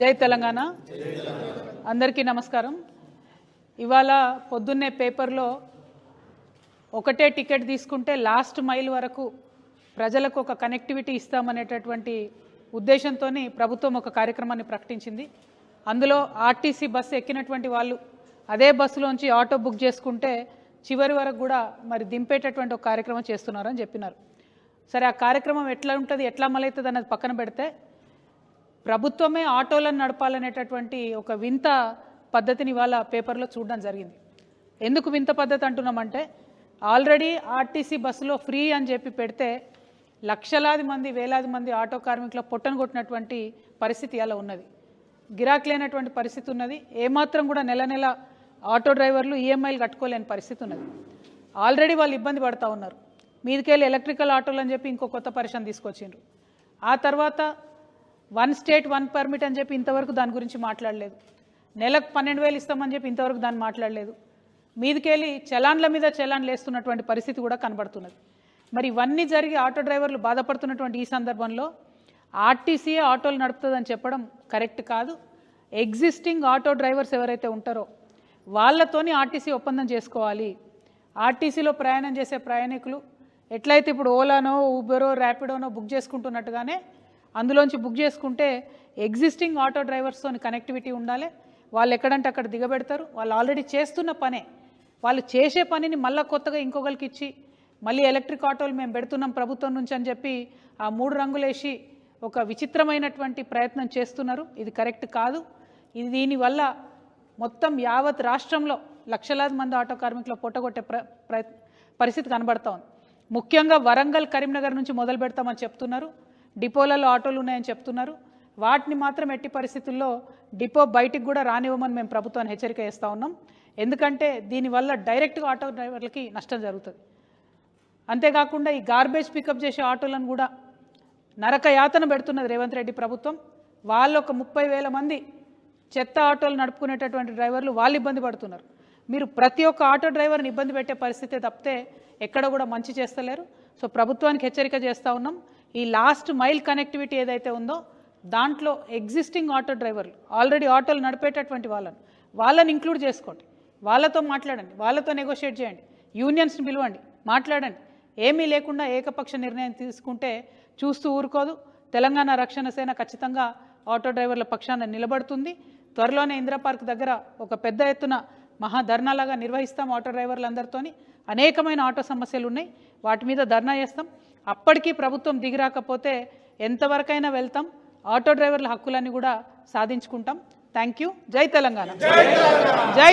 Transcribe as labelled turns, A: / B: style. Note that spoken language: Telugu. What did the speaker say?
A: జై తెలంగాణ అందరికీ నమస్కారం। ఇవాళ పొద్దున్నే పేపర్లో ఒకటే టికెట్ తీసుకుంటే లాస్ట్ మైల్ వరకు ప్రజలకు ఒక కనెక్టివిటీ ఇస్తామనేటటువంటి ఉద్దేశంతోని ప్రభుత్వం ఒక కార్యక్రమాన్ని ప్రకటించింది। అందులో ఆర్టీసీ బస్సు ఎక్కినటువంటి వాళ్ళు అదే బస్సులోంచి ఆటో బుక్ చేసుకుంటే చివరి వరకు కూడా మరి దింపేటటువంటి ఒక కార్యక్రమం చేస్తున్నారని చెప్పినారు। సరే, ఆ కార్యక్రమం ఎట్లా ఉంటుంది, ఎట్లా అమలవుతుంది అన్నది పక్కన పెడితే ప్రభుత్వమే ఆటోలను నడపాలనేటటువంటి ఒక వింత పద్ధతిని ఇవాళ పేపర్లో చూడడం జరిగింది। ఎందుకు వింత పద్ధతి అంటున్నామంటే, ఆల్రెడీ ఆర్టీసీ బస్సులో ఫ్రీ అని చెప్పి పెడితే లక్షలాది మంది వేలాది మంది ఆటో కార్మికుల పొట్టను కొట్టినటువంటి పరిస్థితి అలా ఉన్నది। గిరాకీ లేనటువంటి పరిస్థితి ఉన్నది। ఏమాత్రం కూడా నెల నెల ఆటో డ్రైవర్లు ఈఎంఐలు కట్టుకోలేని పరిస్థితి ఉన్నది। ఆల్రెడీ వాళ్ళు ఇబ్బంది పడుతూ ఉన్నారు। మీదికెళ్ళి ఎలక్ట్రికల్ ఆటోలు అని చెప్పి ఇంకో కొత్త పరిశ్రమ తీసుకొచ్చిండ్రు। ఆ తర్వాత వన్ స్టేట్ వన్ పర్మిట్ అని చెప్పి ఇంతవరకు దాని గురించి మాట్లాడలేదు। నెలకు 12,000 ఇస్తామని చెప్పి ఇంతవరకు దాన్ని మాట్లాడలేదు। మీదికెళ్ళి చలాన్ల మీద చలాన్లు వేస్తున్నటువంటి పరిస్థితి కూడా కనబడుతున్నది। మరి ఇవన్నీ జరిగి ఆటో డ్రైవర్లు బాధపడుతున్నటువంటి ఈ సందర్భంలో ఆర్టీసీఏ ఆటోలు నడుపుతుందని చెప్పడం కరెక్ట్ కాదు। ఎగ్జిస్టింగ్ ఆటో డ్రైవర్స్ ఎవరైతే ఉంటారో వాళ్ళతోని ఆర్టీసీ ఒప్పందం చేసుకోవాలి। ఆర్టీసీలో ప్రయాణం చేసే ప్రయాణికులు ఎట్లయితే ఇప్పుడు ఓలానో ఊబరో ర్యాపిడోనో బుక్ చేసుకుంటున్నట్టుగానే అందులోంచి బుక్ చేసుకుంటే ఎగ్జిస్టింగ్ ఆటో డ్రైవర్స్తో కనెక్టివిటీ ఉండాలి। వాళ్ళు ఎక్కడంటే అక్కడ దిగబెడతారు। వాళ్ళు ఆల్రెడీ చేస్తున్న పనే, వాళ్ళు చేసే పనిని మళ్ళీ కొత్తగా ఇంకొకరికి ఇచ్చి మళ్ళీ ఎలక్ట్రిక్ ఆటోలు మేము పెడుతున్నాం ప్రభుత్వం నుంచి అని చెప్పి ఆ 3 రంగులేసి ఒక విచిత్రమైనటువంటి ప్రయత్నం చేస్తున్నారు। ఇది కరెక్ట్ కాదు। ఇది దీనివల్ల మొత్తం యావత్ రాష్ట్రంలో లక్షలాది మంది ఆటో కార్మికుల పొట్టగొట్టే పరిస్థితి కనబడతా ఉంది। ముఖ్యంగా వరంగల్ కరీంనగర్ నుంచి మొదలు పెడతామని చెప్తున్నారు। డిపోలలో ఆటోలు ఉన్నాయని చెప్తున్నారు। వాటిని మాత్రం ఎట్టి పరిస్థితుల్లో డిపో బయటికి కూడా రానివ్వమని మేము ప్రభుత్వాన్ని హెచ్చరిక చేస్తూ ఉన్నాం। ఎందుకంటే దీనివల్ల డైరెక్ట్గా ఆటో డ్రైవర్లకి నష్టం జరుగుతుంది। అంతేకాకుండా ఈ గార్బేజ్ పికప్ చేసే ఆటోలను కూడా నరక యాతన పెడుతున్నది రేవంత్ రెడ్డి ప్రభుత్వం। వాళ్ళు ఒక 30,000 మంది చెత్త ఆటోలు నడుపుకునేటటువంటి డ్రైవర్లు వాళ్ళు ఇబ్బంది పడుతున్నారు। మీరు ప్రతి ఒక్క ఆటో డ్రైవర్ని ఇబ్బంది పెట్టే పరిస్థితి తప్పితే ఎక్కడ కూడా మంచి చేస్తలేరు। సో ప్రభుత్వానికి హెచ్చరిక చేస్తూ ఉన్నాం। ఈ లాస్ట్ మైల్ కనెక్టివిటీ ఏదైతే ఉందో దాంట్లో ఎగ్జిస్టింగ్ ఆటో డ్రైవర్లు ఆల్రెడీ ఆటోలు నడిపేటటువంటి వాళ్ళని ఇంక్లూడ్ చేసుకోండి। వాళ్ళతో మాట్లాడండి, వాళ్ళతో నెగోషియేట్ చేయండి, యూనియన్స్ని పిలవండి, మాట్లాడండి। ఏమీ లేకుండా ఏకపక్ష నిర్ణయం తీసుకుంటే చూస్తూ ఊరుకోదు। తెలంగాణ రక్షణ సేన ఖచ్చితంగా ఆటో డ్రైవర్ల పక్షాన నిలబడుతుంది। త్వరలోనే ఇందిరా పార్క్ దగ్గర ఒక పెద్ద ఎత్తున మహాధర్నాలాగా నిర్వహిస్తాం। ఆటో డ్రైవర్లందరితోని అనేకమైన ఆటో సమస్యలు ఉన్నాయి, వాటి మీద ధర్నా చేస్తాం। అప్పటికీ ప్రభుత్వం దిగిరాకపోతే ఎంతవరకైనా వెళ్తాం। ఆటో డ్రైవర్ల హక్కులన్నీ కూడా సాధించుకుంటాం। Thank you. జై తెలంగాణ। జై